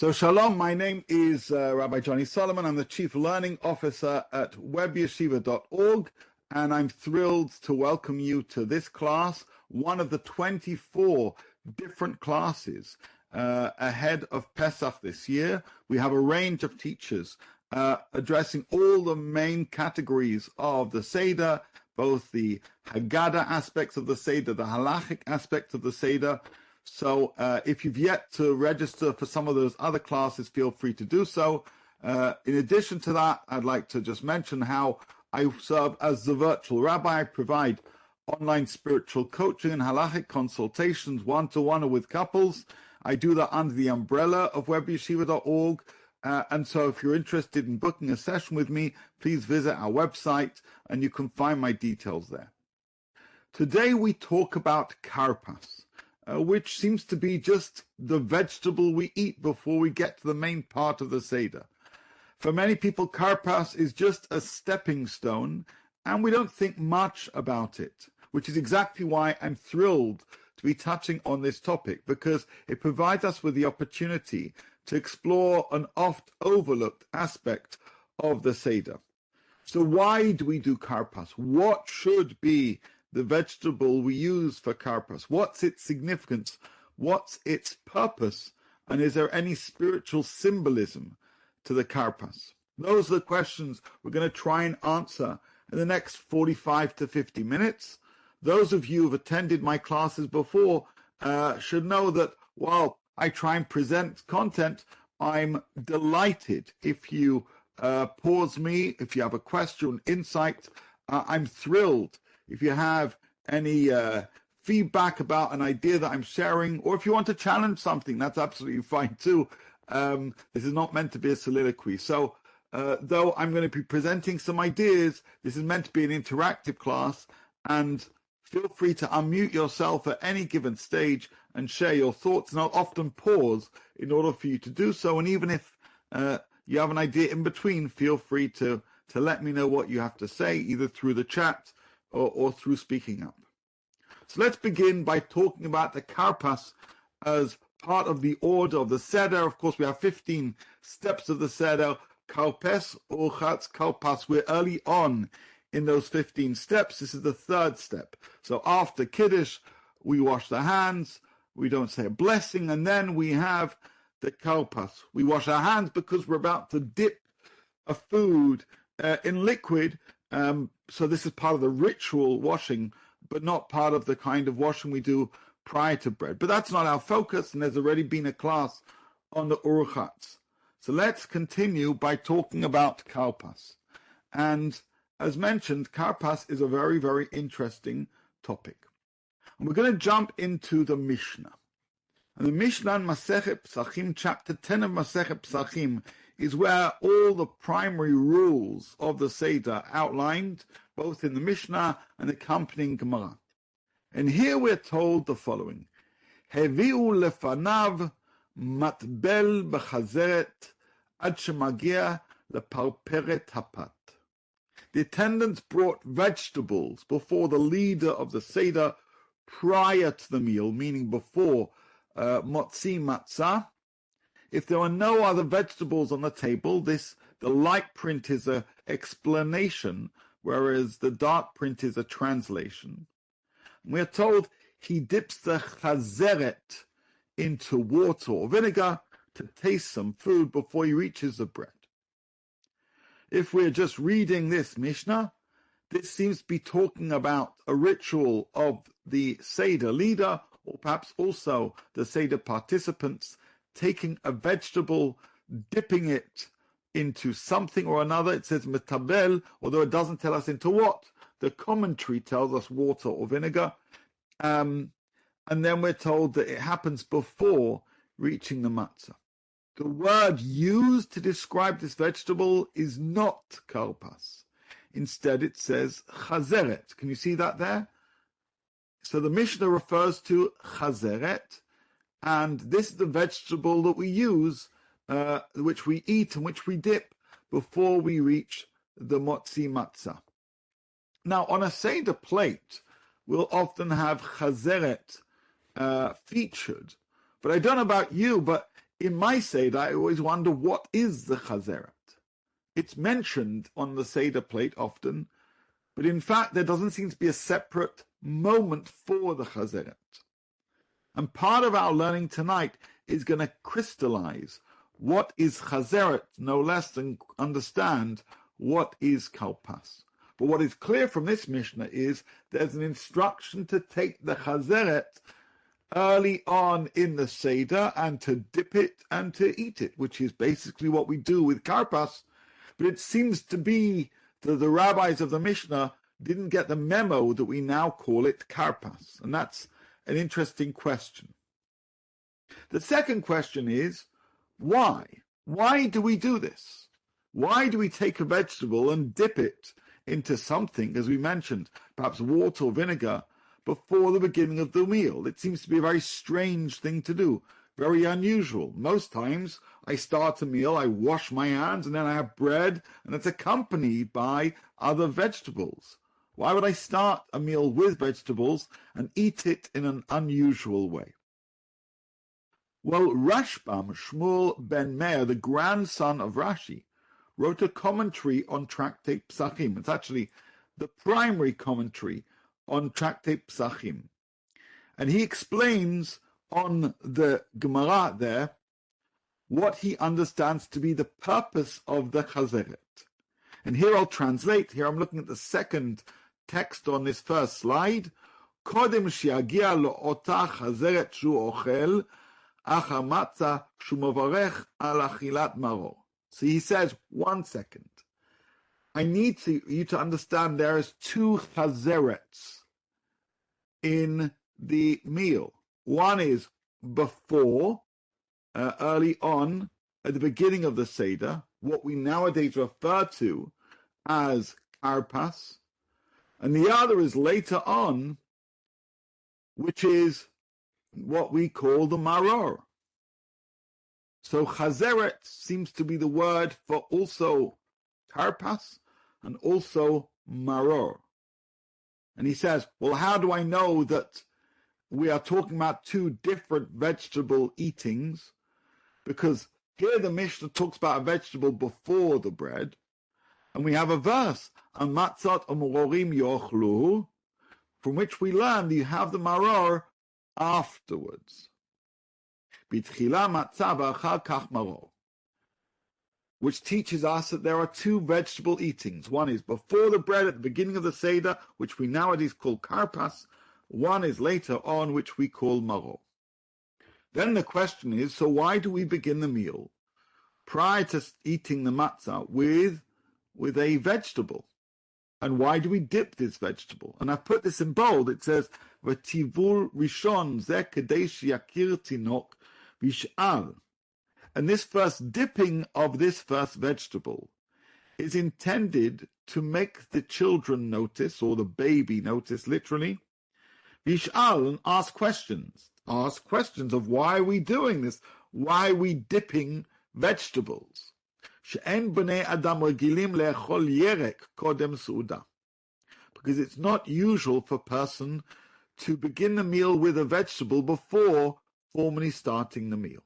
So shalom, my name is Rabbi Johnny Solomon. I'm the Chief Learning Officer at WebYeshiva.org, and I'm thrilled to welcome you to this class, one of the 24 different classes ahead of Pesach this year. We have a range of teachers addressing all the main categories of the Seder, both the Haggadah aspects of the Seder, the halachic aspects of the Seder. So if you've yet to register for some of those other classes, feel free to do so. In addition to that, I'd like to just mention how I serve as the virtual rabbi. I provide online spiritual coaching and halachic consultations one-to-one or with couples. I do that under the umbrella of WebYeshiva.org. And so if you're interested in booking a session with me, please visit our website and you can find my details there. Today we talk about Karpass, which seems to be just the vegetable we eat before we get to the main part of the Seder. For many people, Karpass is just a stepping stone, and we don't think much about it, which is exactly why I'm thrilled to be touching on this topic, because it provides us with the opportunity to explore an oft overlooked aspect of the Seder. So why do we do Karpass? What should be the vegetable we use for Karpass? What's its significance? What's its purpose? And is there any spiritual symbolism to the Karpass? Those are the questions we're going to try and answer in the next 45 to 50 minutes. Those of you who have attended my classes before should know that while I try and present content, I'm delighted if you pause me, if you have a question, insight. I'm thrilled if you have any feedback about an idea that I'm sharing, or if you want to challenge something, that's absolutely fine too. This is not meant to be a soliloquy. So though I'm going to be presenting some ideas, this is meant to be an interactive class, and feel free to unmute yourself at any given stage and share your thoughts. And I'll often pause in order for you to do so. And even if you have an idea in between, feel free to let me know what you have to say, either through the chat or through speaking up. So let's begin by talking about the Karpass as part of the order of the Seder. Of course, we have 15 steps of the Seder. Karpass, Urchatz, Karpass. We're early on in those 15 steps. This is the third step. So after Kiddush, we wash the hands. We don't say a blessing. And then we have the Karpass. We wash our hands because we're about to dip a food in liquid. So this is part of the ritual washing, but not part of the kind of washing we do prior to bread. But that's not our focus, and there's already been a class on the Urchatz. So let's continue by talking about Karpass. And as mentioned, Karpass is a very, very interesting topic. And we're going to jump into the Mishnah. And the Mishnah in Masechet Psachim, chapter 10 of Masechet Psachim, is where all the primary rules of the Seder outlined, both in the Mishnah and accompanying Gemara. And here we're told the following: Hevi'u lefanav matbel b'chazeret ad shemagia leparperet hapat. The attendants brought vegetables before the leader of the Seder prior to the meal, meaning before motzi matzah. If there are no other vegetables on the table, the light print is an explanation, whereas the dark print is a translation. We are told he dips the chazeret into water or vinegar to taste some food before he reaches the bread. If we're just reading this Mishnah, this seems to be talking about a ritual of the Seder leader, or perhaps also the Seder participants, taking a vegetable, dipping it into something or another. It says metabel, although it doesn't tell us into what. The commentary tells us water or vinegar. And then we're told that it happens before reaching the matzah. The word used to describe this vegetable is not karpas. Instead, it says chazeret. Can you see that there? So the Mishnah refers to chazeret, and this is the vegetable that we use, which we eat and which we dip before we reach the motzi matzah. Now, on a Seder plate, we'll often have chazeret featured. But I don't know about you, but in my Seder, I always wonder, what is the chazeret? It's mentioned on the Seder plate often, but in fact, there doesn't seem to be a separate moment for the chazeret. And part of our learning tonight is going to crystallize what is chazeret, no less than understand what is Karpass. But what is clear from this Mishnah is there's an instruction to take the chazeret early on in the Seder and to dip it and to eat it, which is basically what we do with Karpass. But it seems to be that the rabbis of the Mishnah didn't get the memo that we now call it Karpass. And that's an interesting question. The second question is, why? Why do we do this? Why do we take a vegetable and dip it into something, as we mentioned, perhaps water or vinegar, before the beginning of the meal? It seems to be a very strange thing to do, very unusual. Most times I start a meal, I wash my hands, and then I have bread, and it's accompanied by other vegetables. Why would I start a meal with vegetables and eat it in an unusual way? Well, Rashbam, Shmuel ben Meir, the grandson of Rashi, wrote a commentary on Tractate Psachim. It's actually the primary commentary on Tractate Psachim. And he explains on the Gemara there what he understands to be the purpose of the chazeret. And here I'll translate. Here I'm looking at the second text on this first slide. Kodem shiagia lo ota chazeret shu ochel, achar matzah shu mavarech al achilat maror. So he says, 1 second. I need you to understand there is two chazerets in the meal. One is before, early on, at the beginning of the Seder, what we nowadays refer to as Karpass, and the other is later on, which is what we call the maror. So chazeret seems to be the word for also Karpass and also maror. And he says, well, how do I know that we are talking about two different vegetable eatings? Because here the Mishnah talks about a vegetable before the bread, and we have a verse, Amatzot u'marorim yochlu, from which we learn that you have the maror afterwards. Bitchila matzah v'achar kach maror, which teaches us that there are two vegetable eatings. One is before the bread at the beginning of the Seder, which we nowadays call Karpass. One is later on, which we call maror. Then the question is, so why do we begin the meal prior to eating the matzah with a vegetable? And why do we dip this vegetable? And I've put this in bold. It says, V'tivul rishon zeh kedei sheyakir tinok v'yish'al. And this first dipping of this first vegetable is intended to make the children notice, or the baby notice, literally, v'yish'al, and ask questions. Ask questions of why are we doing this? Why are we dipping vegetables? She'en b'nei adam regilim le'echol yerek kodem su'uda. Because it's not usual for a person to begin the meal with a vegetable before formally starting the meal.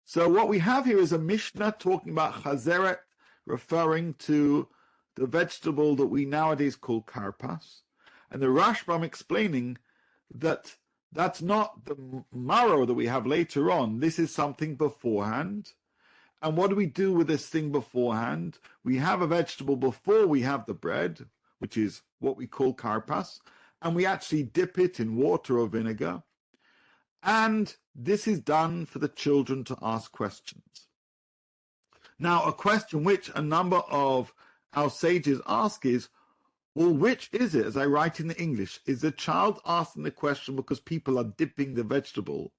So what we have here is a Mishnah talking about chazeret, referring to the vegetable that we nowadays call Karpass, and the Rashbam explaining that that's not the maror that we have later on. This is something beforehand. And what do we do with this thing beforehand? We have a vegetable before we have the bread, which is what we call Karpass, and we actually dip it in water or vinegar. And this is done for the children to ask questions. Now, a question which a number of our sages ask is, well, which is it? As I write in the English, is the child asking the question because people are dipping the vegetable,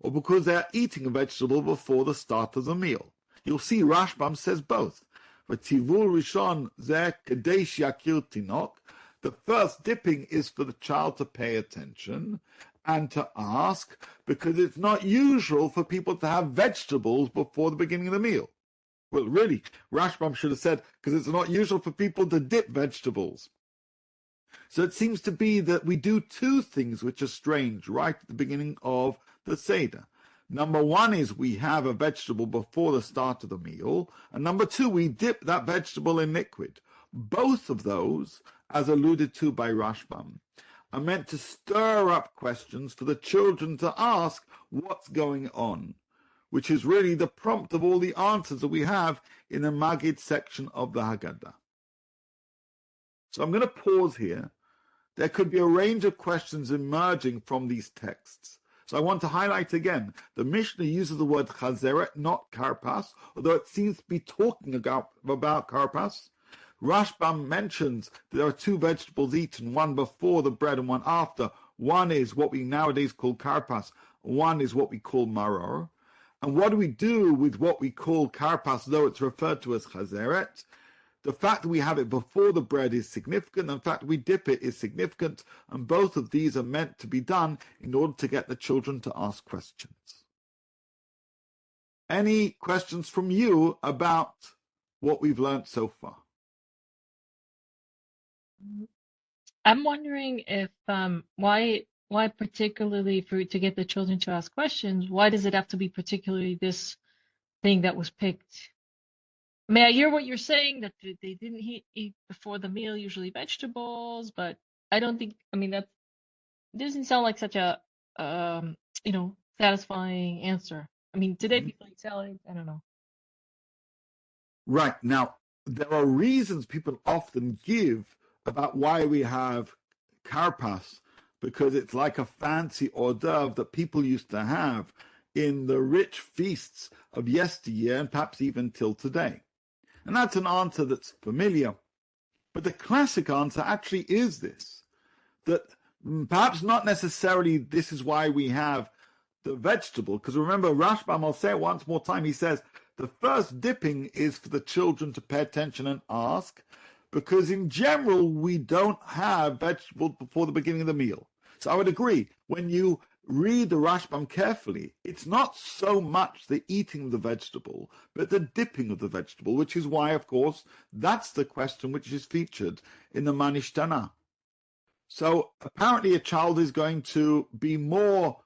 or because they're eating a vegetable before the start of the meal? You'll see Rashbam says both. V'tivul rishon zeh kedei sheyakir tinok. The first dipping is for the child to pay attention and to ask, because it's not usual for people to have vegetables before the beginning of the meal. Well, really, Rashbam should have said, because it's not usual for people to dip vegetables. So it seems to be that we do two things which are strange right at the beginning of the Seder. Number one is we have a vegetable before the start of the meal, and number two, we dip that vegetable in liquid. Both of those, as alluded to by Rashbam, are meant to stir up questions for the children to ask what's going on, which is really the prompt of all the answers that we have in the Maggid section of the Haggadah. So I'm going to pause here. There could be a range of questions emerging from these texts. So I want to highlight again, the Mishnah uses the word chazeret, not karpas, although it seems to be talking about karpas. Rashbam mentions there are two vegetables eaten, one before the bread and one after. One is what we nowadays call karpas, one is what we call maror. And what do we do with what we call karpas, though it's referred to as chazeret? The fact that we have it before the bread is significant, and the fact that we dip it is significant, and both of these are meant to be done in order to get the children to ask questions. Any questions from you about what we've learned so far? I'm wondering if why particularly to get the children to ask questions, why does it have to be particularly this thing that was picked? I mean, I hear what you're saying, that they didn't eat before the meal, usually vegetables, but I don't think, I mean, that doesn't sound like such a, satisfying answer. I mean, today people eat salad, I don't know. Right. Now, there are reasons people often give about why we have karpas, because it's like a fancy hors d'oeuvre that people used to have in the rich feasts of yesteryear and perhaps even till today. And that's an answer that's familiar. But the classic answer actually is this, that perhaps not necessarily this is why we have the vegetable, because remember, Rashbam, I'll say it once more time, he says the first dipping is for the children to pay attention and ask, because in general, we don't have vegetables before the beginning of the meal. So I would agree, when you read the Rashbam carefully, it's not so much the eating of the vegetable, but the dipping of the vegetable, which is why, of course, that's the question which is featured in the Manishtana. So apparently a child is going to be more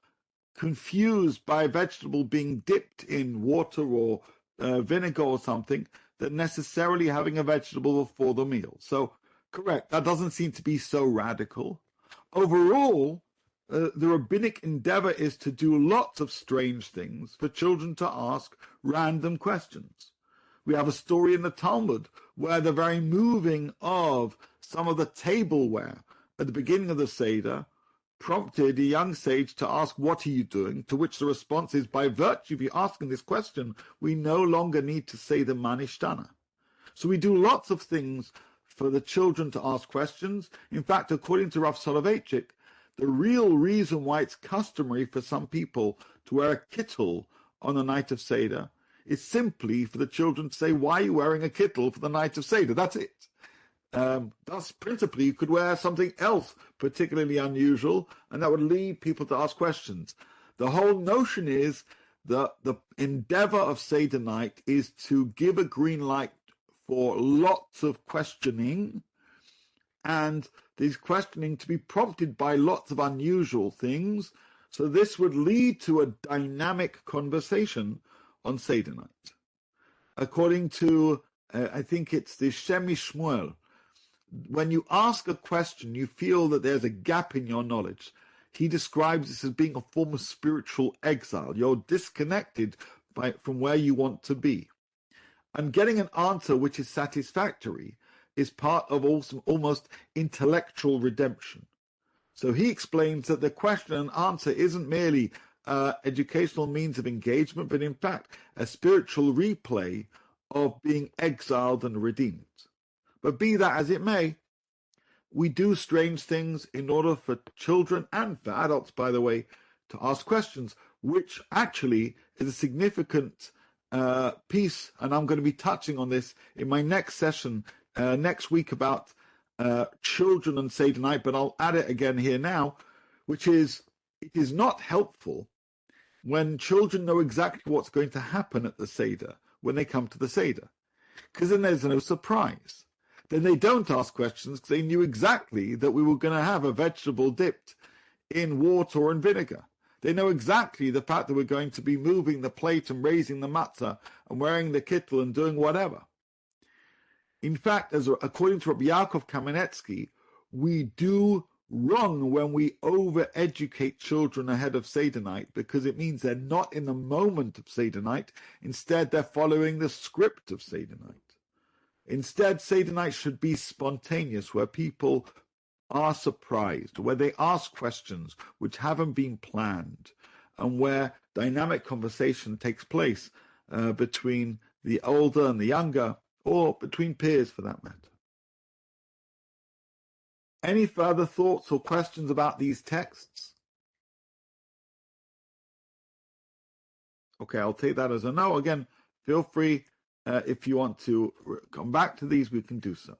confused by a vegetable being dipped in water or vinegar or something than necessarily having a vegetable before the meal. So, correct, that doesn't seem to be so radical. Overall, the rabbinic endeavor is to do lots of strange things for children to ask random questions. We have a story in the Talmud where the very moving of some of the tableware at the beginning of the Seder prompted a young sage to ask, "What are you doing?" To which the response is, by virtue of you asking this question, we no longer need to say the Manishtana. So we do lots of things for the children to ask questions. In fact, according to Rav Soloveitchik, the real reason why it's customary for some people to wear a kittel on the night of Seder is simply for the children to say, "Why are you wearing a kittel for the night of Seder?" That's it. Thus, principally, you could wear something else particularly unusual, and that would lead people to ask questions. The whole notion is that the endeavor of Seder night is to give a green light for lots of questioning, and this questioning to be prompted by lots of unusual things. So this would lead to a dynamic conversation on Seder night. According to, I think it's the Shemi Shmuel, when you ask a question, you feel that there's a gap in your knowledge. He describes this as being a form of spiritual exile. You're disconnected from where you want to be. And getting an answer which is satisfactory is part of almost intellectual redemption. So he explains that the question and answer isn't merely educational means of engagement, but in fact a spiritual replay of being exiled and redeemed. But be that as it may, we do strange things in order for children and for adults, by the way, to ask questions, which actually is a significant piece, and I'm going to be touching on this in my next session next week about children and Seder night, but I'll add it again here now, which is, it is not helpful when children know exactly what's going to happen at the Seder when they come to the Seder, because then there's no surprise. Then they don't ask questions because they knew exactly that we were going to have a vegetable dipped in water or in vinegar. They know exactly the fact that we're going to be moving the plate and raising the matzah and wearing the kittel and doing whatever. In fact, according to Rabbi Yaakov Kamenetsky, we do wrong when we over-educate children ahead of Seder night, because it means they're not in the moment of Seder night. Instead, they're following the script of Seder night. Instead, Seder night should be spontaneous, where people are surprised, where they ask questions which haven't been planned, and where dynamic conversation takes place between the older and the younger, or between peers for that matter. Any further thoughts or questions about these texts? Okay, I'll take that as a no. Again, feel free, if you want to come back to these, we can do so.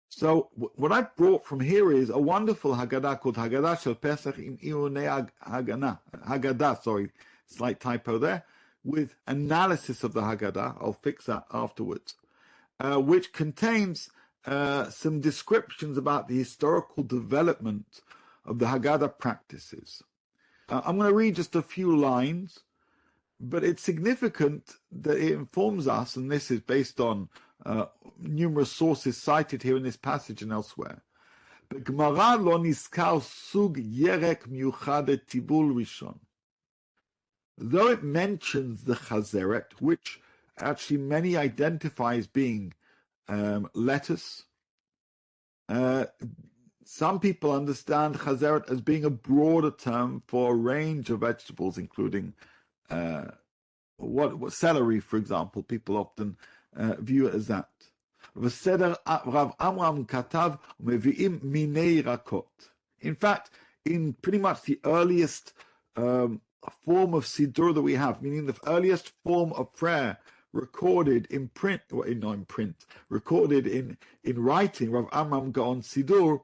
So what I brought from here is a wonderful Haggadah called Haggadah Shel Pesach im Iyonei Haggadah, sorry, slight typo there, with analysis of the Haggadah. I'll fix that afterwards, which contains some descriptions about the historical development of the Haggadah practices. I'm going to read just a few lines, but it's significant that it informs us, and this is based on numerous sources cited here in this passage and elsewhere. בגמרא לא נזכר סוג ירק מיוחד לטיבול ראשון. Though it mentions the chazeret, which actually many identify as being lettuce, some people understand chazeret as being a broader term for a range of vegetables, including what celery, for example. People often view it as that. בסדר רב עמרם כתב מביאים מיני ירקות. In fact, in pretty much the earliest form of Siddur that we have, meaning the earliest form of prayer recorded in print, not in print, recorded in writing, Rav Amram Gaon Siddur,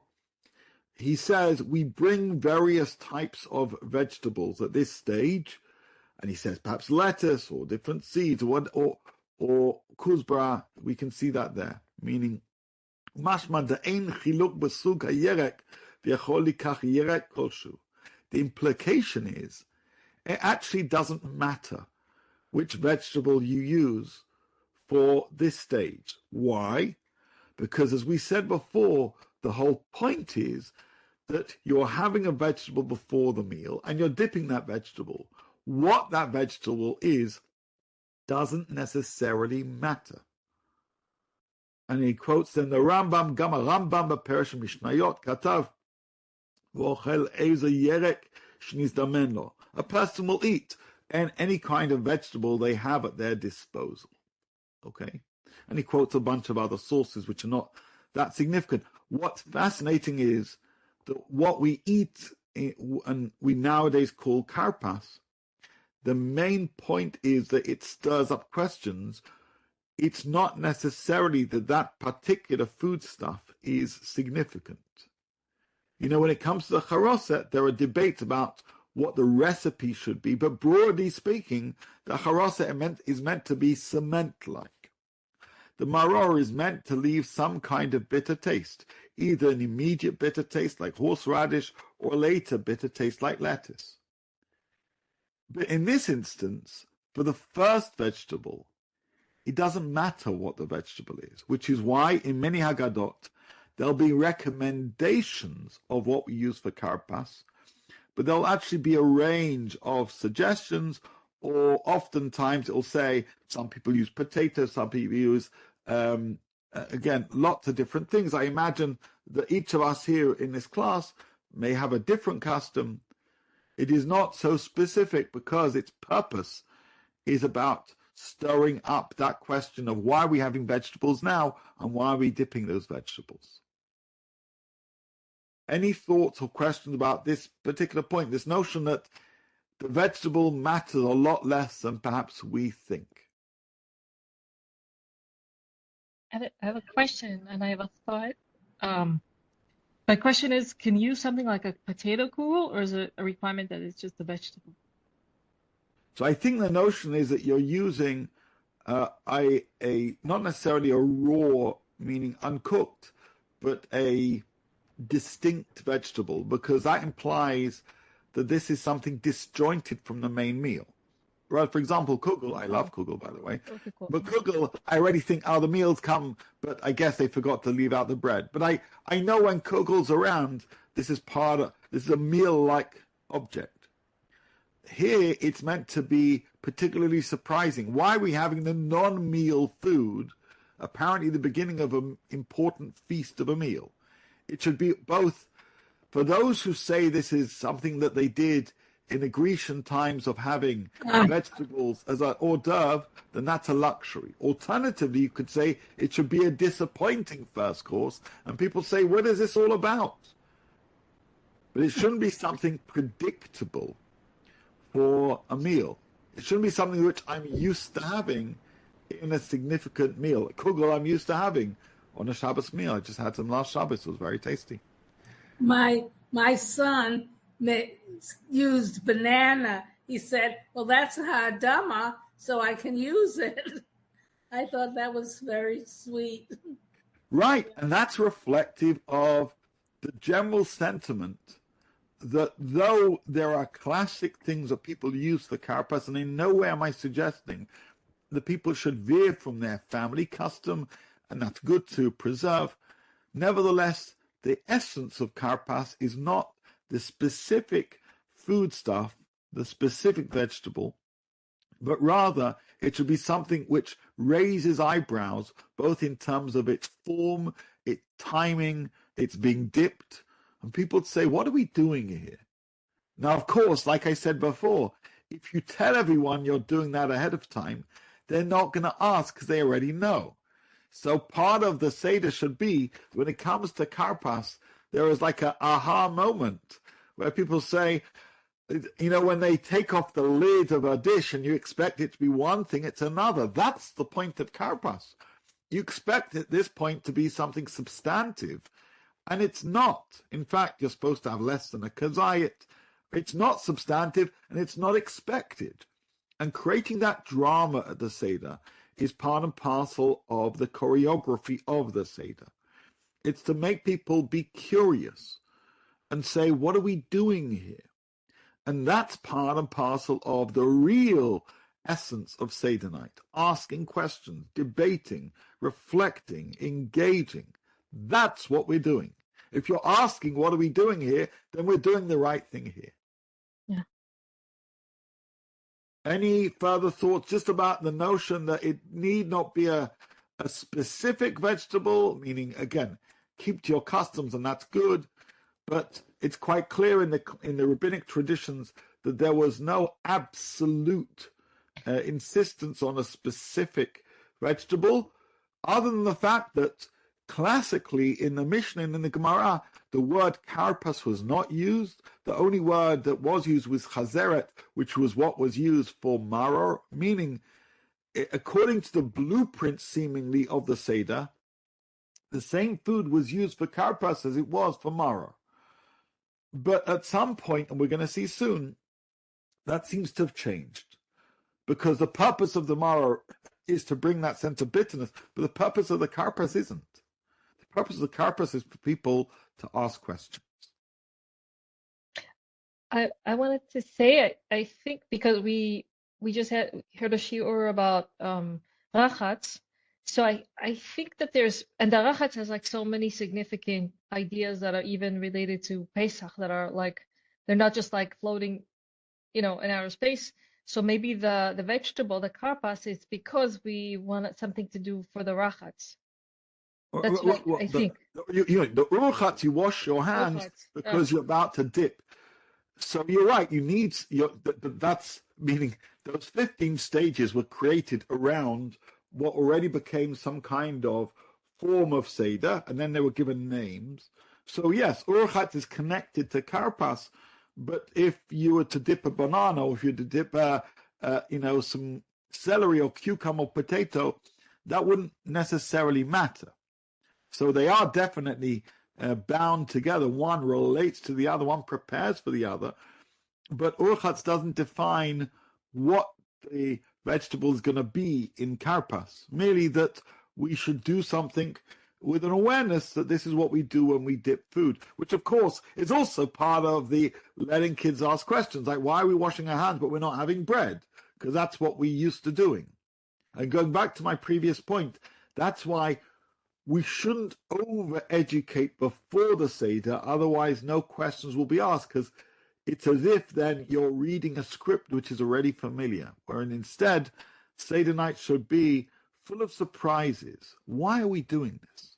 he says we bring various types of vegetables at this stage, and he says perhaps lettuce or different seeds or kuzbara. We can see that there, meaning mashma da'ein chiluk besug hayerek v'yachol likach yerek kolshu. The implication is it actually doesn't matter which vegetable you use for this stage. Why? Because as we said before, the whole point is that you're having a vegetable before the meal and you're dipping that vegetable. What that vegetable is doesn't necessarily matter. And he quotes then the Rambam, Gama Rambam b'Peresh Mishnayot, Katav, V'ochel eze yerek shnizdamen lo. A person will eat any kind of vegetable they have at their disposal. Okay? And he quotes a bunch of other sources which are not that significant. What's fascinating is that what we eat, and we nowadays call Karpass, the main point is that it stirs up questions. It's not necessarily that particular foodstuff is significant. You know, when it comes to the charoset, there are debates about what the recipe should be, but broadly speaking, the charoset is meant to be cement-like. The maror is meant to leave some kind of bitter taste, either an immediate bitter taste like horseradish or later bitter taste like lettuce. But in this instance, for the first vegetable, it doesn't matter what the vegetable is, which is why in many Haggadot, there'll be recommendations of what we use for Karpass, but there'll actually be a range of suggestions, or oftentimes it'll say some people use potatoes, some people use, again, lots of different things. I imagine that each of us here in this class may have a different custom. It is not so specific because its purpose is about stirring up that question of why are we having vegetables now and why are we dipping those vegetables. Any thoughts or questions about this particular point, this notion that the vegetable matters a lot less than perhaps we think? I have a question and I have a thought. My question is, can you use something like a potato kugel, or is it a requirement that it's just a vegetable? So I think the notion is that you're using not necessarily a raw, meaning uncooked, but a distinct vegetable, because that implies that this is something disjointed from the main meal. Right, for example, kugel, I love kugel, by the way. Okay, cool. But kugel, I already think, the meals come, but I guess they forgot to leave out the bread. But I know when kugel's around, this is a meal-like object. Here, it's meant to be particularly surprising. Why are we having the non-meal food, apparently the beginning of an important feast of a meal? It should be both, for those who say this is something that they did in the Grecian times of having vegetables as an hors d'oeuvre, then that's a luxury. Alternatively, you could say it should be a disappointing first course, and people say, what is this all about? But it shouldn't be something predictable for a meal. It shouldn't be something which I'm used to having in a significant meal. Kugel I'm used to having on a Shabbos meal. I just had some last Shabbos. It was very tasty. My son used banana. He said, well, that's a ha'adama, so I can use it. I thought that was very sweet. Right, and that's reflective of the general sentiment that though there are classic things that people use for Karpass, and in no way am I suggesting that people should veer from their family custom, and that's good to preserve, nevertheless, the essence of Karpass is not the specific foodstuff, the specific vegetable, but rather it should be something which raises eyebrows, both in terms of its form, its timing, its being dipped. And people would say, what are we doing here? Now, of course, like I said before, if you tell everyone you're doing that ahead of time, they're not going to ask because they already know. So part of the Seder should be, when it comes to Karpass, there is like an aha moment where people say, when they take off the lid of a dish and you expect it to be one thing, it's another. That's the point of Karpass. You expect at this point to be something substantive, and it's not. In fact, you're supposed to have less than a kazayit. It's not substantive, and it's not expected. And creating that drama at the Seder is part and parcel of the choreography of the Seder. It's to make people be curious and say, what are we doing here? And that's part and parcel of the real essence of Seder night. Asking questions, debating, reflecting, engaging. That's what we're doing. If you're asking, what are we doing here? Then we're doing the right thing here. Yeah. Any further thoughts just about the notion that it need not be a specific vegetable, meaning, again, keep to your customs and that's good, but it's quite clear in the rabbinic traditions that there was no absolute insistence on a specific vegetable, other than the fact that classically in the Mishnah and in the Gemara, the word karpas was not used. The only word that was used was chazeret, which was what was used for maror, meaning, according to the blueprint seemingly of the Seder, the same food was used for karpas as it was for maror. But at some point, and we're going to see soon, that seems to have changed. Because the purpose of the maror is to bring that sense of bitterness, but the purpose of the karpas isn't. The purpose of the karpas is for people to ask questions. I wanted to say, I think because we just heard a shiur about rachatz, so I think that and the rachatz has like so many significant ideas that are even related to Pesach that are like, they're not just like floating, in outer space. So maybe the vegetable, the karpas, is because we wanted something to do for the rachatz. That's what I think. The urchatz, you wash your hands because you're about to dip. So you're right. You need that's meaning those 15 stages were created around what already became some kind of form of Seder, and then they were given names. So yes, urchatz is connected to karpas, but if you were to dip a banana, or if you were to dip some celery or cucumber or potato, that wouldn't necessarily matter. So they are definitely bound together. One relates to the other, one prepares for the other. But urchatz doesn't define what the vegetable is going to be in karpas, merely that we should do something with an awareness that this is what we do when we dip food, which of course is also part of the letting kids ask questions like, why are we washing our hands but we're not having bread? Because that's what we used to doing. And going back to my previous point, that's why we shouldn't over-educate before the Seder, otherwise no questions will be asked, because it's as if then you're reading a script which is already familiar, wherein instead, Seder night should be full of surprises. Why are we doing this?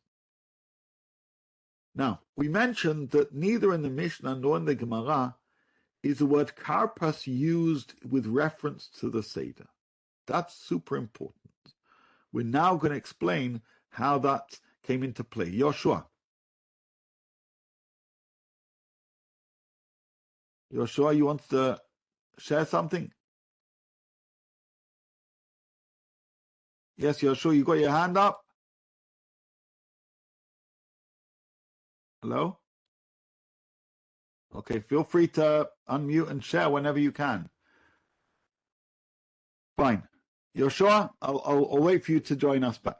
Now, we mentioned that neither in the Mishnah nor in the Gemara is the word Karpass used with reference to the Seder. That's super important. We're now going to explain how that came into play. Yoshua, you want to share something? Yes, Yoshua, you got your hand up? Hello? Okay, feel free to unmute and share whenever you can. Fine. Yoshua, I'll wait for you to join us back.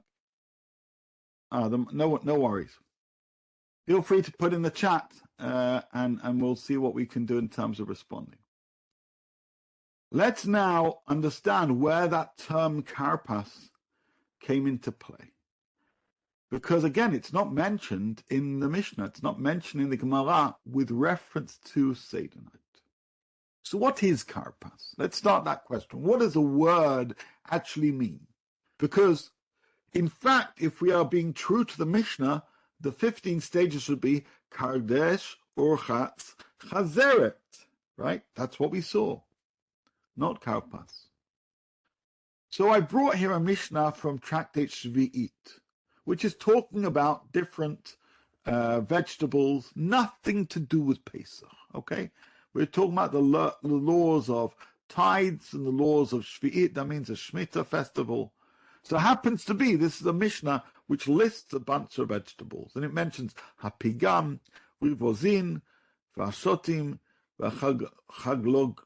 No worries. Feel free to put in the chat, and we'll see what we can do in terms of responding. Let's now understand where that term Karpass came into play. Because again, it's not mentioned in the Mishnah, it's not mentioned in the Gemara with reference to Seder night. So what is Karpass? Let's start that question. What does the word actually mean? Because, in fact, if we are being true to the Mishnah, the 15 stages should be Kardesh, Orchatz, Chazeret, right? That's what we saw, not Karpass. So I brought here a Mishnah from Tractate Shvi'it, which is talking about different vegetables, nothing to do with Pesach, okay? We're talking about the laws of tithes and the laws of Shvi'it, that means a Shemitah festival. So it happens to be, this is a Mishnah which lists a bunch of vegetables, and it mentions Hapigam, Rivozin, Vashotim, Chaglogot,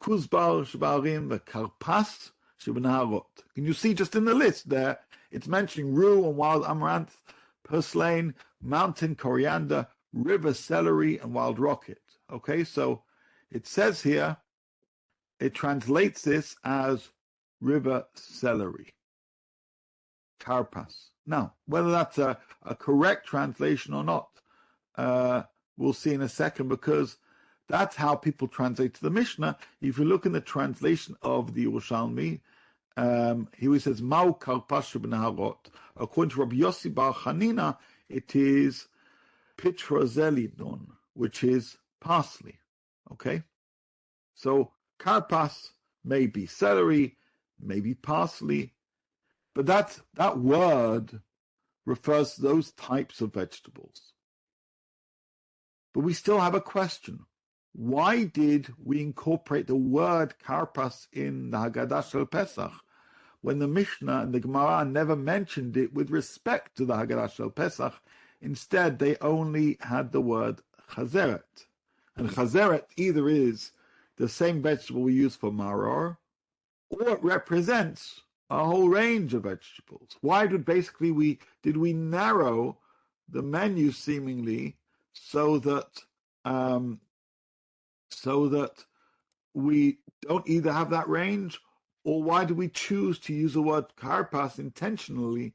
Kuzbar, Shbarim, Karpass, Shibnaharot. Can you see just in the list there, it's mentioning rue and wild amaranth, purslane, mountain coriander, river celery, and wild rocket. Okay, so it says here, it translates this as river celery, Karpass. Now, whether that's a correct translation or not, we'll see in a second, because that's how people translate to the Mishnah. If you look in the translation of the Yerushalmi, he says, Mau Karpass Shebnaharot. According to Rabbi Yossi Bar Chanina, it is Pitrozelidon, which is parsley. Okay? So Karpass may be celery, maybe parsley, but that word refers to those types of vegetables. But we still have a question. Why did we incorporate the word Karpass in the Haggadah Shel Pesach when the Mishnah and the Gemara never mentioned it with respect to the Haggadah Shel Pesach? Instead, they only had the word Chazeret. And Chazeret either is the same vegetable we use for maror, or it represents a whole range of vegetables. Why did we narrow the menu seemingly so that we don't either have that range, or why do we choose to use the word Karpass intentionally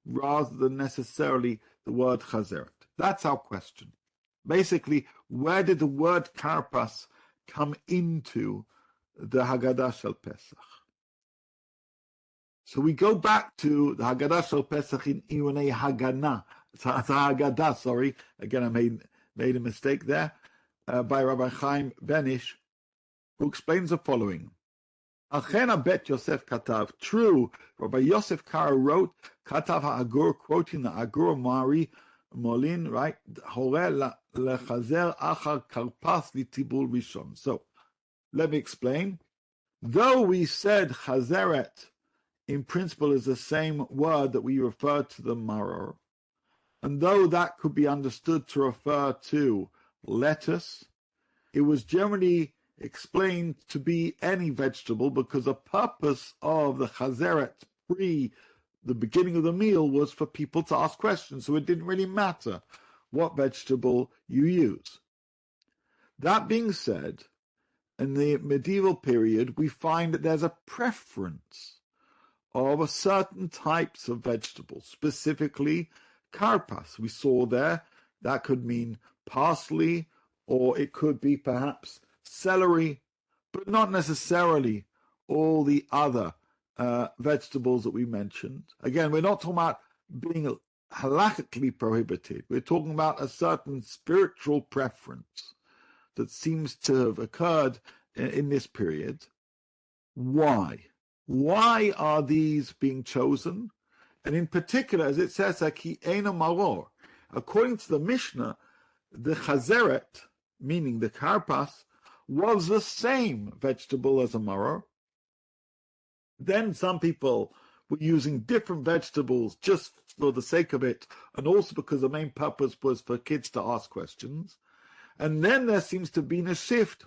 rather than necessarily the word Chazeret? That's our question. Basically, where did the word Karpass come into the Haggadah Shel Pesach? So we go back to the Haggadah Shel Pesach in Iyonei Haganah. It's a Haggadah, sorry. Again, I made a mistake there. By Rabbi Chaim Benish, who explains the following. Achena bet Yosef Katav. True, Rabbi Yosef Kara wrote, Katav HaAgur, quoting the Agur Mari Molin, right? Hore lechazer achar Karpass litibul rishon. So, let me explain. Though we said chazeret, in principle, is the same word that we refer to the maror, and though that could be understood to refer to lettuce, it was generally explained to be any vegetable, because the purpose of the chazeret the beginning of the meal was for people to ask questions, so it didn't really matter what vegetable you use. That being said, in the medieval period, we find that there's a preference of certain types of vegetables, specifically karpass. We saw there that could mean parsley, or it could be perhaps celery, but not necessarily all the other vegetables that we mentioned. Again, we're not talking about being halakhically prohibited. We're talking about a certain spiritual preference that seems to have occurred in this period. Why? Why are these being chosen? And in particular, as it says, ki eina maror. According to the Mishnah, the chazeret, meaning the karpass, was the same vegetable as a maror. Then some people were using different vegetables just for the sake of it, and also because the main purpose was for kids to ask questions. And then there seems to be a shift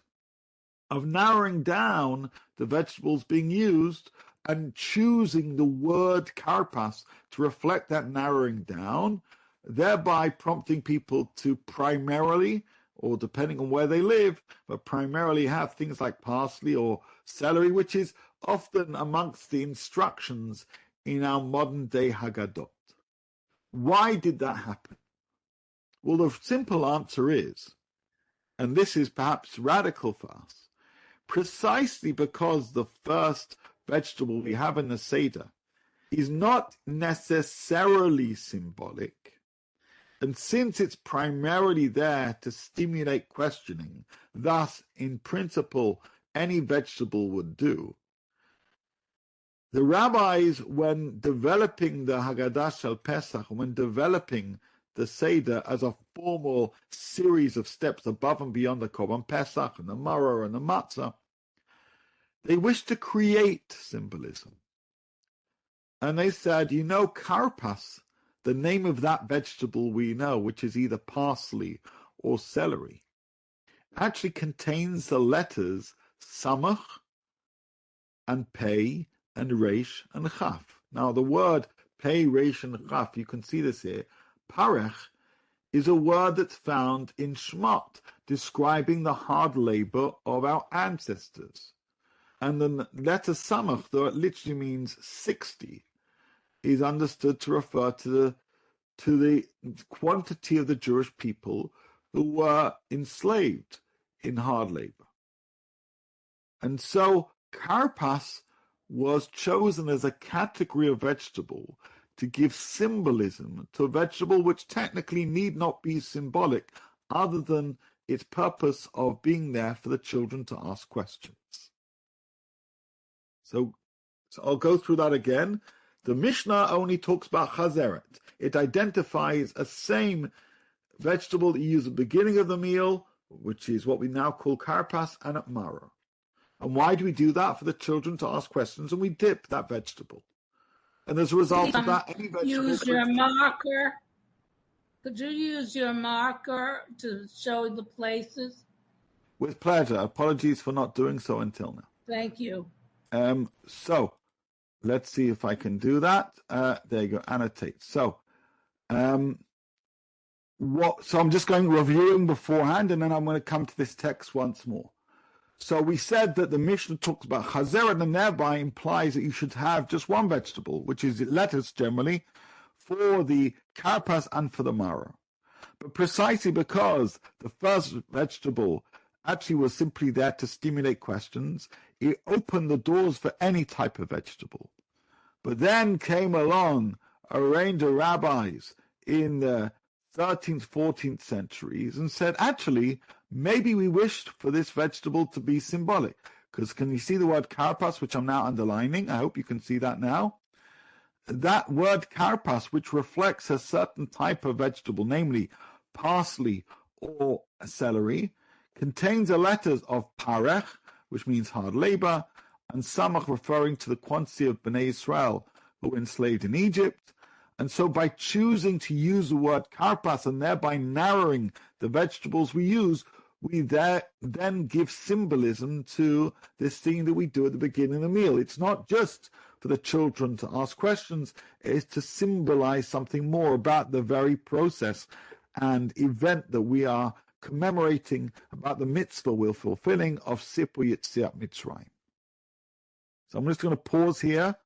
of narrowing down the vegetables being used and choosing the word karpass to reflect that narrowing down, thereby prompting people to primarily, or depending on where they live, but primarily have things like parsley or celery, which is often amongst the instructions in our modern day Haggadot. Why did that happen? Well, the simple answer is, and this is perhaps radical for us, precisely because the first vegetable we have in the Seder is not necessarily symbolic, and since it's primarily there to stimulate questioning, thus, in principle, any vegetable would do, the rabbis, when developing the Haggadah Shel Pesach, when developing the Seder as a formal series of steps above and beyond the Korban Pesach and the Maror and the Matzah, they wished to create symbolism. And they said, karpass, the name of that vegetable we know, which is either parsley or celery, actually contains the letters samach and pei and reish and chaf. Now the word pei, reish, and chaf, you can see this here, parech, is a word that's found in Shmot, describing the hard labor of our ancestors. And the letter samach, though it literally means 60, is understood to refer to the quantity of the Jewish people who were enslaved in hard labor. And so karpass was chosen as a category of vegetable to give symbolism to a vegetable which technically need not be symbolic, other than its purpose of being there for the children to ask questions. So I'll go through that again. The Mishnah only talks about chazeret. It identifies a same vegetable that you use at the beginning of the meal, which is what we now call karpass, and at maror. And why do we do that? For the children to ask questions, and we dip that vegetable. And as a result of that, any vegetable... Use your marker. Could you use your marker to show the places? With pleasure. Apologies for not doing so until now. Thank you. So, let's see if I can do that. There you go, annotate. So I'm just reviewing beforehand, and then I'm going to come to this text once more. So we said that the Mishnah talks about chazeret, and thereby implies that you should have just one vegetable, which is lettuce generally, for the karpass and for the maror. But precisely because the first vegetable actually was simply there to stimulate questions, it opened the doors for any type of vegetable. But then came along a range of rabbis in the 13th, 14th centuries and said, actually, maybe we wished for this vegetable to be symbolic. Because can you see the word karpass, which I'm now underlining? I hope you can see that now. That word karpass, which reflects a certain type of vegetable, namely parsley or celery, contains the letters of parech, which means hard labor, and samach, referring to the quantity of Bnei Israel who were enslaved in Egypt. And so by choosing to use the word karpass and thereby narrowing the vegetables we use, we then give symbolism to this thing that we do at the beginning of the meal. It's not just for the children to ask questions is to symbolize something more about the very process and event that we are commemorating about the mitzvah we're fulfilling of Sipur Yetziat Mitzrayim. So I'm just going to pause here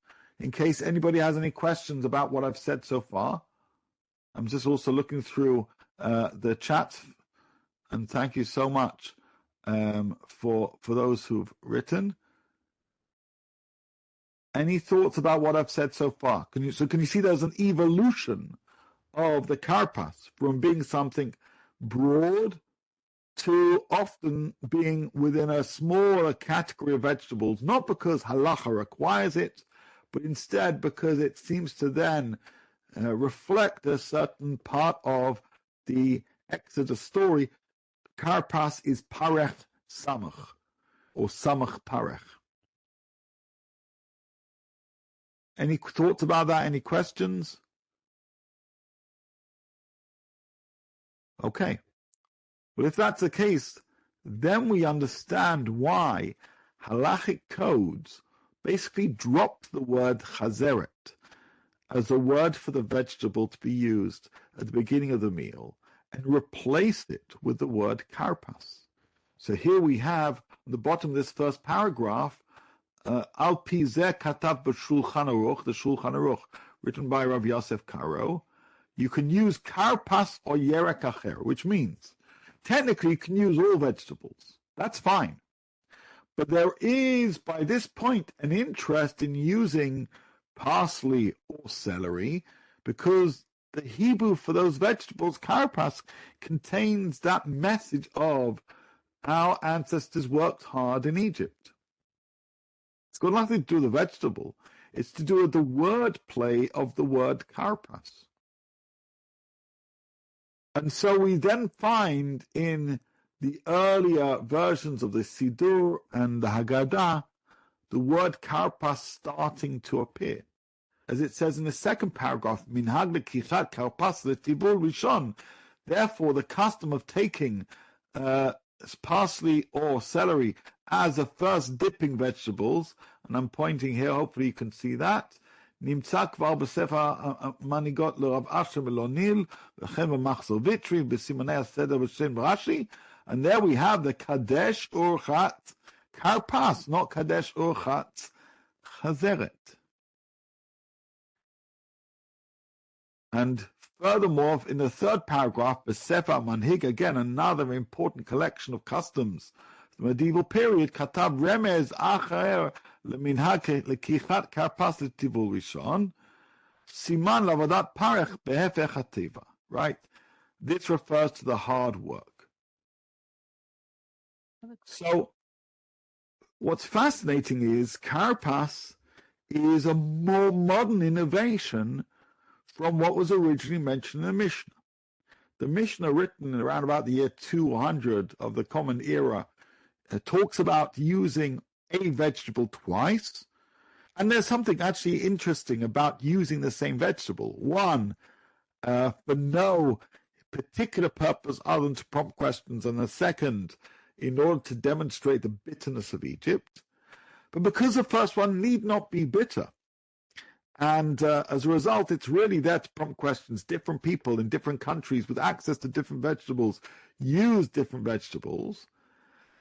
in case anybody has any questions about what I've said so far. I'm just also looking through the chat, and thank you so much for those who've written. Any thoughts about what I've said so far? Can you see there's an evolution of the Karpass from being something broad to often being within a smaller category of vegetables, not because halacha requires it, but instead because it seems to then reflect a certain part of the Exodus story. Karpass is parech samach, or samach parech. Any thoughts about that? Any questions? Okay. Well, if that's the case, then we understand why halachic codes basically dropped the word chazeret as a word for the vegetable to be used at the beginning of the meal and replaced it with the word karpas. So here we have, on the bottom of this first paragraph, Al pi zeh katav b'Shulchan Aruch, the Shulchan Aruch, written by Rav Yosef Karo. You can use karpas or yerek acher, which means technically you can use all vegetables. That's fine. But there is, by this point, an interest in using parsley or celery because the Hebrew for those vegetables, karpas, contains that message of our ancestors worked hard in Egypt. It's got nothing to do with the vegetable. It's to do with the word play of the word karpas. And so we then find in the earlier versions of the Siddur and the Haggadah, the word karpas starting to appear. As it says in the second paragraph, Minhag lekichat karpas letibul rishon. Therefore, the custom of taking parsley or celery as a first dipping vegetables, and I'm pointing here, hopefully you can see that, נמצא כבר בספר מנהיגות לרב אשר מלוניל, וכן במחזור ויטרי, בסימני הסדר בשם רש"י, and there we have the Kadesh Urchat Karpas, not Kadesh Urchat Chazeret. And furthermore, in the third paragraph, Besefer Manhig, again, another important collection of customs. The medieval period, Katav Remez Acher Leminhag Lekichat Karpas Letivul Rishon, Siman Lavadat Parech Behefech Hativa. Right? This refers to the hard work. So, what's fascinating is Karpas is a more modern innovation from what was originally mentioned in the Mishnah. The Mishnah, written around about the year 200 of the Common Era, talks about using a vegetable twice. And there's something actually interesting about using the same vegetable. One, for no particular purpose other than to prompt questions, and the second, in order to demonstrate the bitterness of Egypt. But because the first one need not be bitter. And as a result, it's really there to prompt questions. Different people in different countries with access to different vegetables use different vegetables.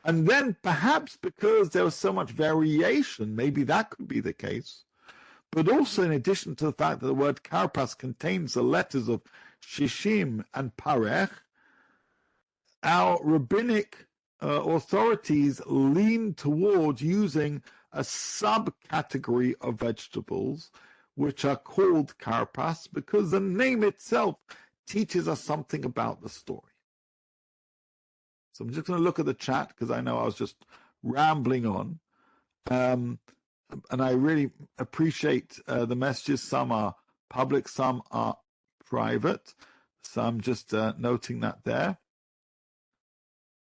And then perhaps because there was so much variation, maybe that could be the case. But also in addition to the fact that the word karpas contains the letters of shishim and parech, our rabbinic authorities lean towards using a subcategory of vegetables which are called karpas because the name itself teaches us something about the story. So I'm just going to look at the chat because I know I was just rambling on. And I really appreciate the messages. Some are public, some are private. So I'm just noting that there.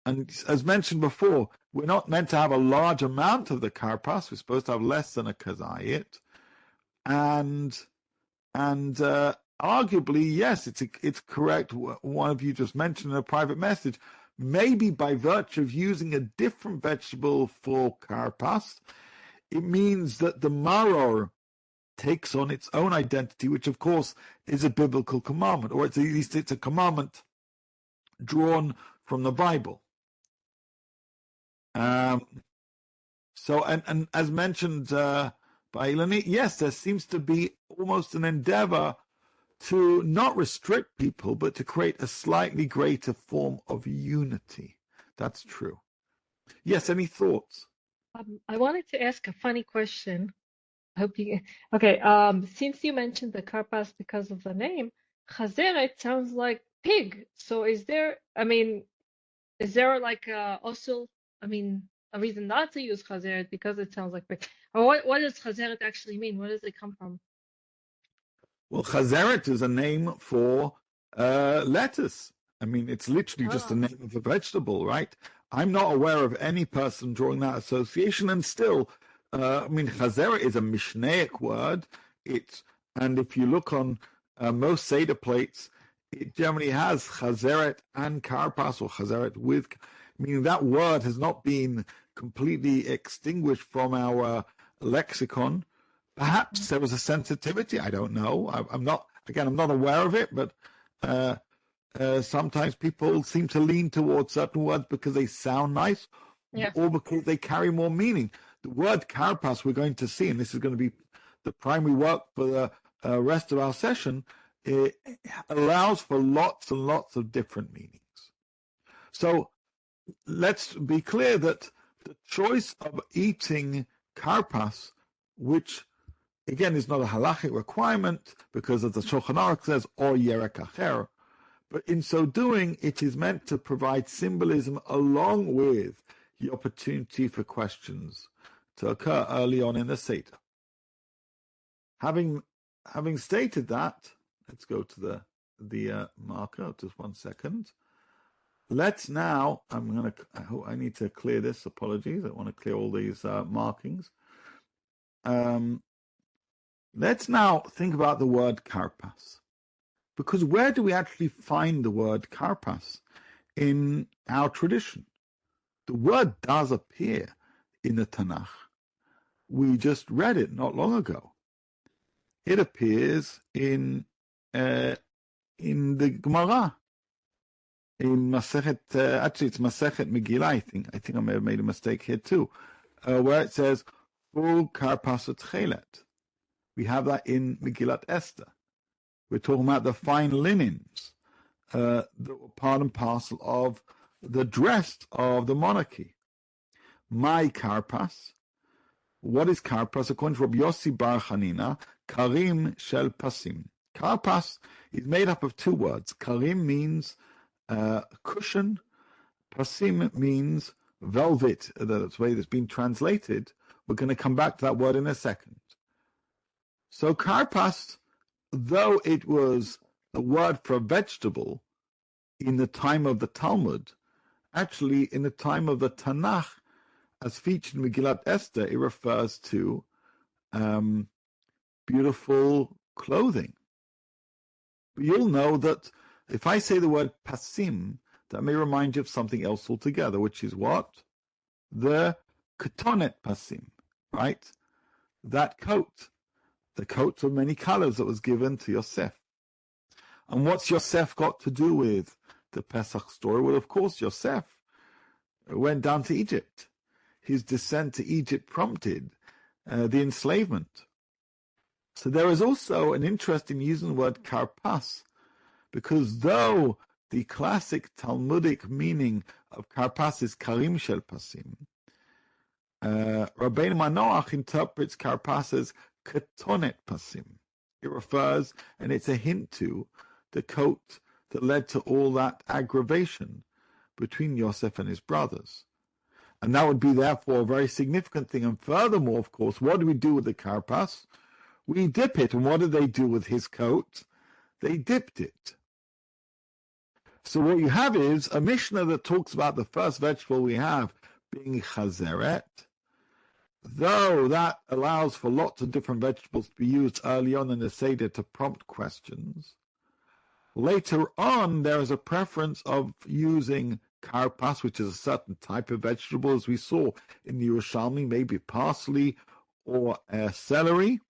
And as mentioned before, we're not meant to have a large amount of the karpas. We're supposed to have less than a kazayit. And arguably, yes, it's correct. One of you just mentioned in a private message. Maybe by virtue of using a different vegetable for karpas, it means that the maror takes on its own identity, which of course is a biblical commandment, or at least it's a commandment drawn from the Bible. So, and as mentioned by Ilani, yes, there seems to be almost an endeavor to not restrict people, but to create a slightly greater form of unity. That's true. Yes, any thoughts? I wanted to ask a funny question. I hope you okay. Since you mentioned the Karpass because of the name, Chazeret sounds like pig. So is there, like also, a reason not to use Chazeret because it sounds like pig? Or what does Chazeret actually mean? Where does it come from? Well, Chazeret is a name for lettuce. It's literally just the name of a vegetable, right? I'm not aware of any person drawing that association, and still, Chazeret is a Mishnaic word. And if you look on most Seder plates, it generally has Chazeret and Karpass, or Chazeret with, meaning that word has not been completely extinguished from our lexicon. Perhaps there was a sensitivity. I don't know. I'm not aware of it, but sometimes people seem to lean towards certain words because they sound nice, or because they carry more meaning. The word Karpass we're going to see, and this is going to be the primary work for the rest of our session, it allows for lots and lots of different meanings. So let's be clear that the choice of eating Karpass, which again is not a halachic requirement because as the Shulchan Aruch says, or yerek acher, but in so doing, it is meant to provide symbolism along with the opportunity for questions to occur early on in the Seder. Having stated that, let's go to the marker. Just 1 second. Let's now. I need to clear this. Apologies. I want to clear all these markings. Let's now think about the word Karpass, because where do we actually find the word Karpass in our tradition? The word does appear in the Tanakh. We just read it not long ago. It appears in the Gemara, in Masechet. Actually, it's Masechet Megillah. I think I may have made a mistake here too, where it says "Ul Karpass Tchelet." We have that in Megillat Esther. We're talking about the fine linens that were part and parcel of the dress of the monarchy. My Karpass. What is Karpass? According to Rabbi Yossi Bar Chanina, Karim Shel Pasim. Karpass is made up of two words. Karim means cushion. Pasim means velvet. That's the way it's been translated. We're going to come back to that word in a second. So Karpass, though it was a word for a vegetable in the time of the Talmud, actually in the time of the Tanakh, as featured in Megillat Esther, it refers to beautiful clothing. But you'll know that if I say the word pasim, that may remind you of something else altogether, which is what? The ketonet pasim, right? That coat. The coat of many colors that was given to Yosef. And what's Yosef got to do with the Pesach story? Well, of course, Yosef went down to Egypt. His descent to Egypt prompted the enslavement. So there is also an interest in using the word Karpass, because though the classic Talmudic meaning of Karpass is Karim Shel Pasim, Rabbeinu Manoach interprets Karpass as Ketonet Pasim. It refers, and it's a hint to, the coat that led to all that aggravation between Yosef and his brothers. And that would be, therefore, a very significant thing. And furthermore, of course, what do we do with the Karpass? We dip it. And what did they do with his coat? They dipped it. So what you have is a Mishnah that talks about the first vegetable we have being Chazeret. Though that allows for lots of different vegetables to be used early on in the Seder to prompt questions, later on there is a preference of using Karpass, which is a certain type of vegetable, as we saw in the Yerushalmi, maybe parsley or celery.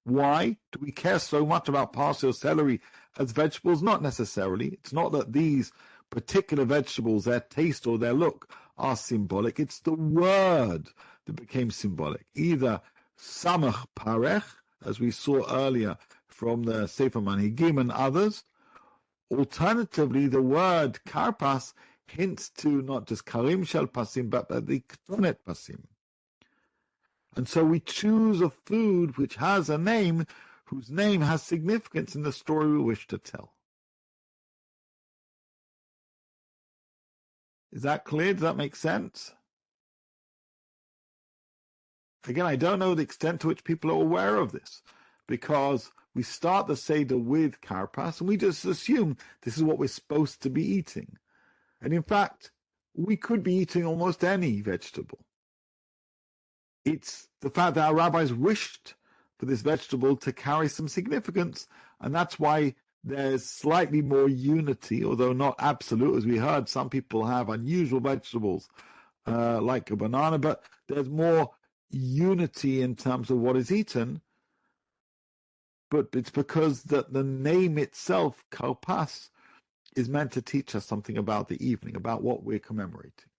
Why do we care so much about parsley or celery as vegetables? Not necessarily. It's not that these particular vegetables, their taste or their look, are symbolic. It's the word that became symbolic. Either samach parech, as we saw earlier from the Sefer Manhigim and others. Alternatively, the word karpas hints to not just karim shel pasim, but the ktonet pasim. And so we choose a food which has a name, whose name has significance in the story we wish to tell. Is that clear? Does that make sense? Again, I don't know the extent to which people are aware of this, because we start the Seder with Karpass, and we just assume this is what we're supposed to be eating. And in fact, we could be eating almost any vegetable. It's the fact that our rabbis wished for this vegetable to carry some significance, and that's why there's slightly more unity, although not absolute. As we heard, some people have unusual vegetables, like a banana, but there's more unity in terms of what is eaten. But it's because the name itself, Karpass, is meant to teach us something about the evening, about what we're commemorating.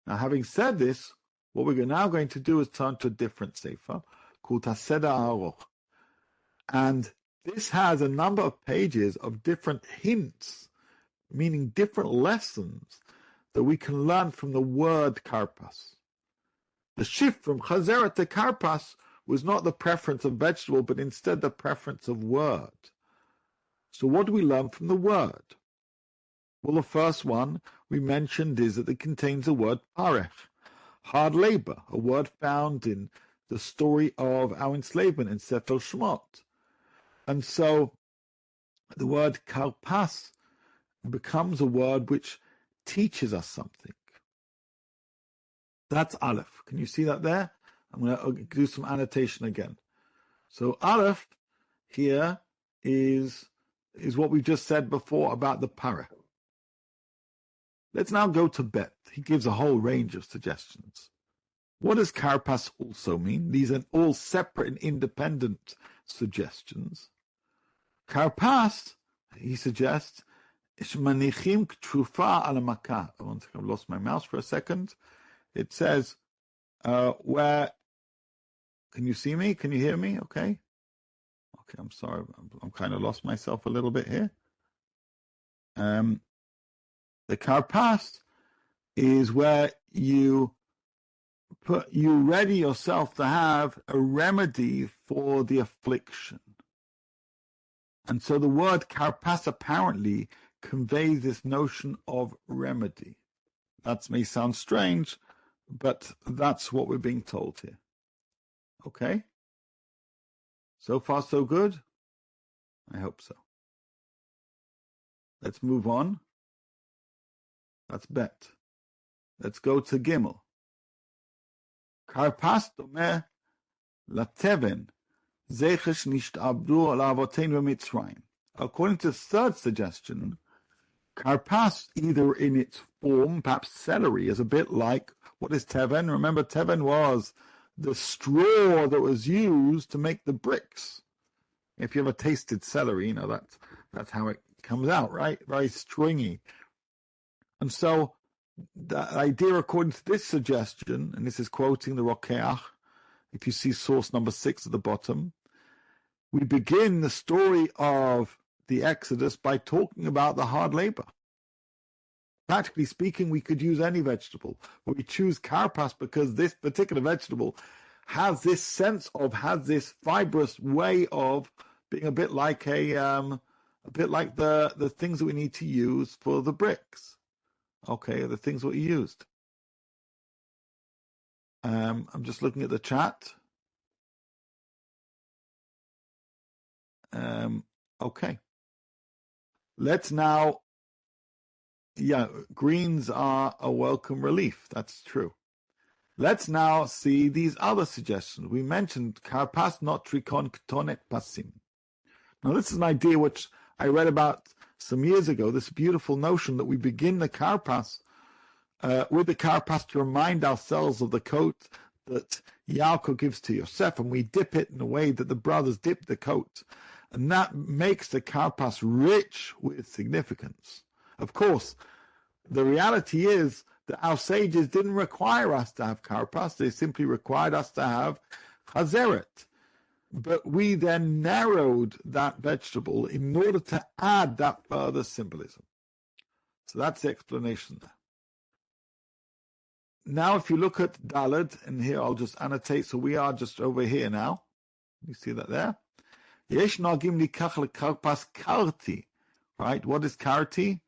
Now, having said this, what we're now going to do is turn to a different sefer called Seder Aruch. And this has a number of pages of different hints, meaning different lessons that we can learn from the word Karpass. The shift from Chazera to Karpass was not the preference of vegetable, but instead the preference of word. So what do we learn from the word? Well, the first one we mentioned is that it contains the word parech, hard labor, a word found in the story of our enslavement in Sefer Shemot. And so the word karpas becomes a word which teaches us something. That's Aleph. Can you see that there? I'm going to do some annotation again. So Aleph here is what we just said before about the pareh. Let's now go to Bet. He gives a whole range of suggestions. What does Karpass also mean? These are all separate and independent suggestions. Karpass, he suggests, manichim ktrufa al makah. I've lost my mouse for a second. It says, where, can you see me? Can you hear me? Okay. Okay, I'm sorry. I'm kind of lost myself a little bit here. The Karpass is where you ready yourself to have a remedy for the affliction. And so the word Karpass apparently conveys this notion of remedy. That may sound strange, but that's what we're being told here. Okay? So far, so good? I hope so. Let's move on. That's Bet. Let's go to Gimel. Karpass domeh lateven zechesh nisht'abdu al avoteinu b'Mitzrayim. According to the third suggestion, Karpass, either in its form, perhaps celery, is a bit like what is teven. Remember, teven was the straw that was used to make the bricks. If you ever tasted celery, you know that's how it comes out, right? Very stringy. And so the idea, according to this suggestion, and this is quoting the Rokeach, if you see source number 6 at the bottom, we begin the story of the Exodus by talking about the hard labor. Practically speaking, we could use any vegetable, but we choose Karpass because this particular vegetable has this sense of, has this fibrous way of being a bit like the things that we need to use for the bricks. Okay, the things that we used. I'm just looking at the chat. Okay. Let's now, greens are a welcome relief. That's true. Let's now see these other suggestions. We mentioned Karpass not trikon ktonet pasim. Now, this is an idea which I read about some years ago, this beautiful notion that we begin the Karpass with the Karpass to remind ourselves of the coat that Yaakov gives to Yosef, and we dip it in the way that the brothers dip the coat. And that makes the Karpass rich with significance. Of course, the reality is that our sages didn't require us to have Karpass. They simply required us to have Chazeret. But we then narrowed that vegetable in order to add that further symbolism. So that's the explanation there. Now, if you look at Daled, and here I'll just annotate, so we are just over here now. You see that there? Yesh nagim likach lekarpas karti, right? What is karti?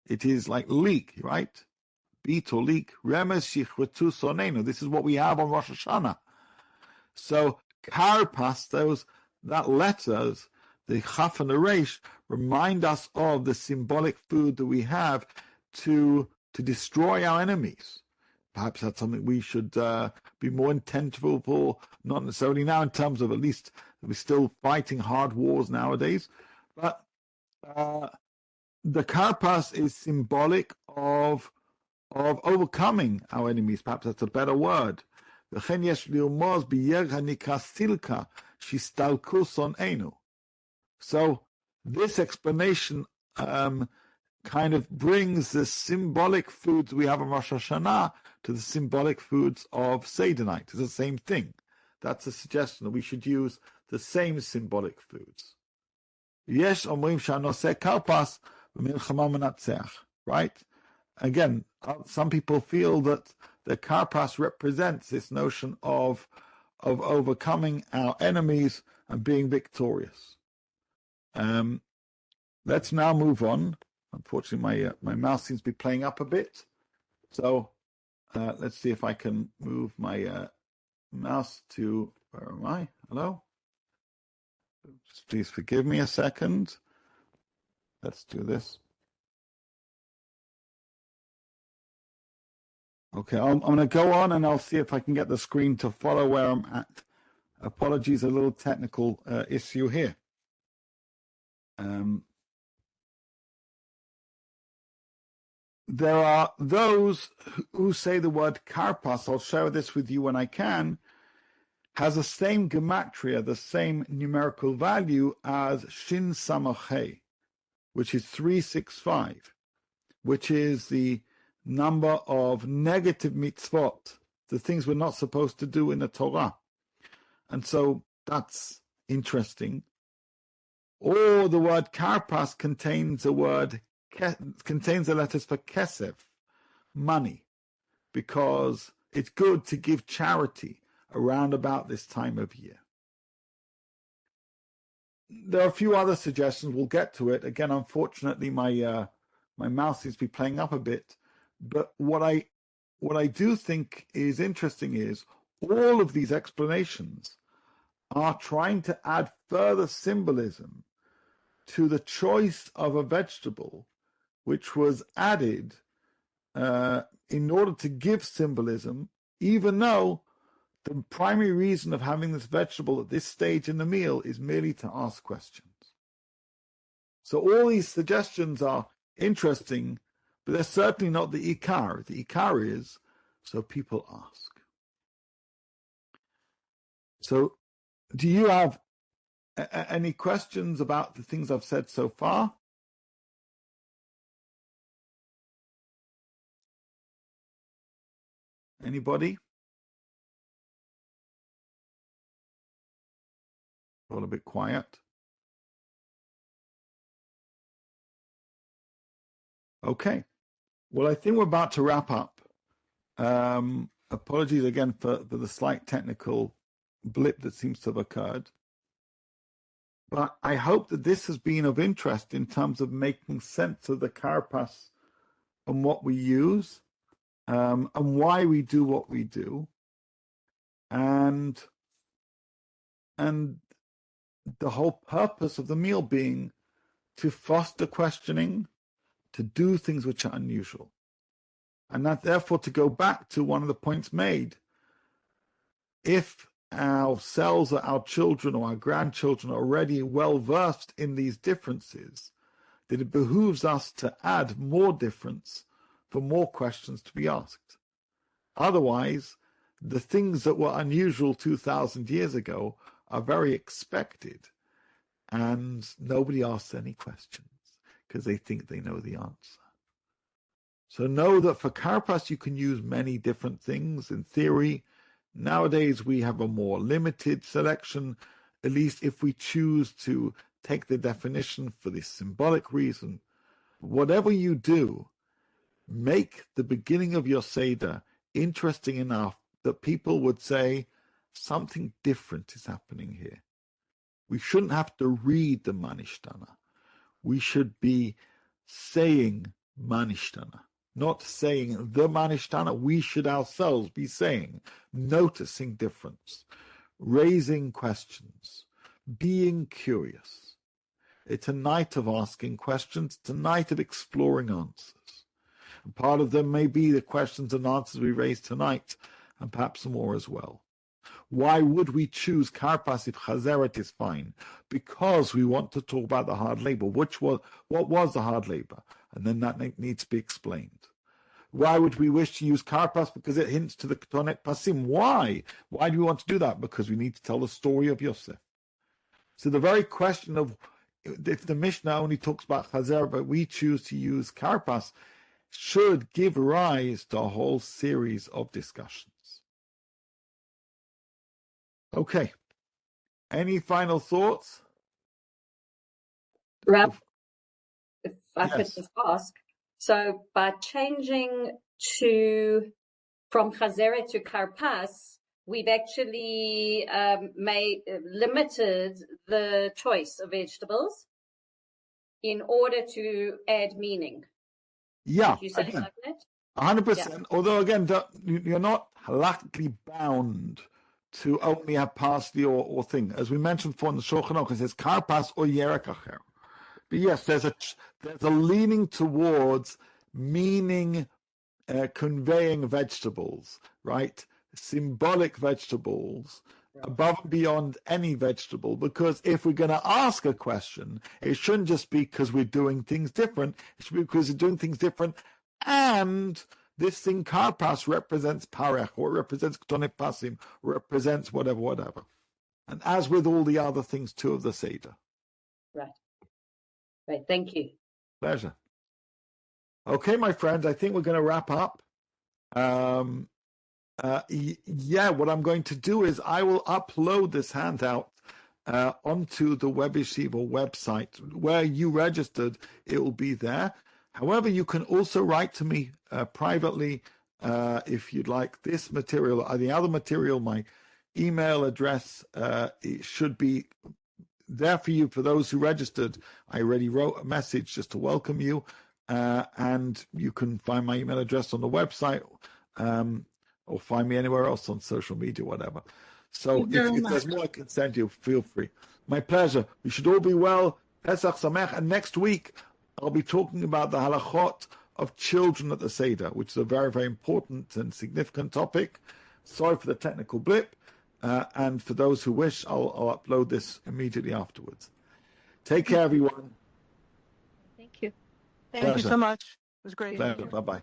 It is like leek, right? Beet or leek. Remez shichvetu sonenu. This is what we have on Rosh Hashanah. So Karpass, that letters, the Chaf and the Reish, remind us of the symbolic food that we have to destroy our enemies. Perhaps that's something we should be more intentful for, not necessarily now in terms of at least we're still fighting hard wars nowadays, but the Karpass is symbolic of overcoming our enemies. Perhaps that's a better word. So this explanation kind of brings the symbolic foods we have on Rosh Hashanah to the symbolic foods of Seder night. It's the same thing. That's a suggestion that we should use the same symbolic foods. Yesh omrim shanoseh karpas v'milchama menatzeach. Right? Again, some people feel that the Karpass represents this notion of overcoming our enemies and being victorious. Let's now move on. Unfortunately, my mouse seems to be playing up a bit. So let's see if I can move my mouse to, where am I? Hello? Please forgive me a second. Let's do this. Okay, I'm going to go on and I'll see if I can get the screen to follow where I'm at. Apologies, a little technical issue here. There are those who say the word Karpass, I'll share this with you when I can, has the same gematria, the same numerical value as Shin Samachay, which is 365, which is the number of negative mitzvot, the things we're not supposed to do in the Torah. And so that's interesting. Or the word Karpass contains the letters for kesef, money, because it's good to give charity around about this time of year. There are a few other suggestions. We'll get to it. Again, unfortunately, my mouse seems to be playing up a bit. But what I do think is interesting is all of these explanations are trying to add further symbolism to the choice of a vegetable, which was added in order to give symbolism, even though the primary reason of having this vegetable at this stage in the meal is merely to ask questions. So all these suggestions are interesting, but they're certainly not the ikar. The ikar is so people ask. So do you have any questions about the things I've said so far? Anybody? All a bit quiet. Okay. Well, I think we're about to wrap up. Apologies again for the slight technical blip that seems to have occurred. But I hope that this has been of interest in terms of making sense of the Karpass and what we use, and why we do what we do, and the whole purpose of the meal being to foster questioning, to do things which are unusual. And that therefore, to go back to one of the points made, if ourselves or our children or our grandchildren are already well versed in these differences, then it behooves us to add more difference for more questions to be asked. Otherwise, the things that were unusual 2,000 years ago are very expected, and nobody asks any questions because they think they know the answer. So know that for Karpass you can use many different things in theory. Nowadays we have a more limited selection, at least if we choose to take the definition for this symbolic reason. Whatever you do, make the beginning of your Seder interesting enough that people would say, something different is happening here. We shouldn't have to read the Manishtana. We should be saying Manishtana, not saying the Manishtana. We should ourselves be saying, noticing difference, raising questions, being curious. It's a night of asking questions. It's a night of exploring answers. And part of them may be the questions and answers we raised tonight, and perhaps more as well. Why would we choose Karpass if Chazeret is fine? Because we want to talk about the hard labor. What was the hard labor? And then that needs to be explained. Why would we wish to use Karpass? Because it hints to the Ketonet Pasim. Why? Why do we want to do that? Because we need to tell the story of Yosef. So the very question of if the Mishnah only talks about Chazeret, but we choose to use Karpass, should give rise to a whole series of discussions. Okay. Any final thoughts? Rab, if I could just ask, so by changing from Chazeret to Karpass, we've actually limited the choice of vegetables in order to add meaning. Yeah, Did you say like that? 100%. Yeah. Although, again, you're not halachically bound to only have parsley or thing. As we mentioned before in the Shulchan Aruch, it says Karpass or Yerek Acher. But yes, there's a leaning towards meaning, conveying vegetables, right? Symbolic vegetables, above and beyond any vegetable. Because if we're going to ask a question, it shouldn't just be because we're doing things different. It should be because we're doing things different, and this thing Karpass represents Parech, or represents Ketonet Pasim, or represents whatever. And as with all the other things too of the Seder. Right. Thank you. Pleasure. Okay, my friends, I think we're going to wrap up. What I'm going to do is I will upload this handout onto the WebYeshiva website. Where you registered, it will be there. However, you can also write to me privately if you'd like this material or the other material. My email address it should be there for you. For those who registered, I already wrote a message just to welcome you, and you can find my email address on the website or find me anywhere else on social media, whatever. So if there's more I can send you, feel free. My pleasure. We should all be well. Pesach Sameach. And next week, I'll be talking about the halachot of children at the Seder, which is a very, very important and significant topic. Sorry for the technical blip. And for those who wish, I'll upload this immediately afterwards. Take care, everyone. Thank you. Thank you so much. It was great. Pleasure. Bye-bye.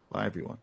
Bye, everyone.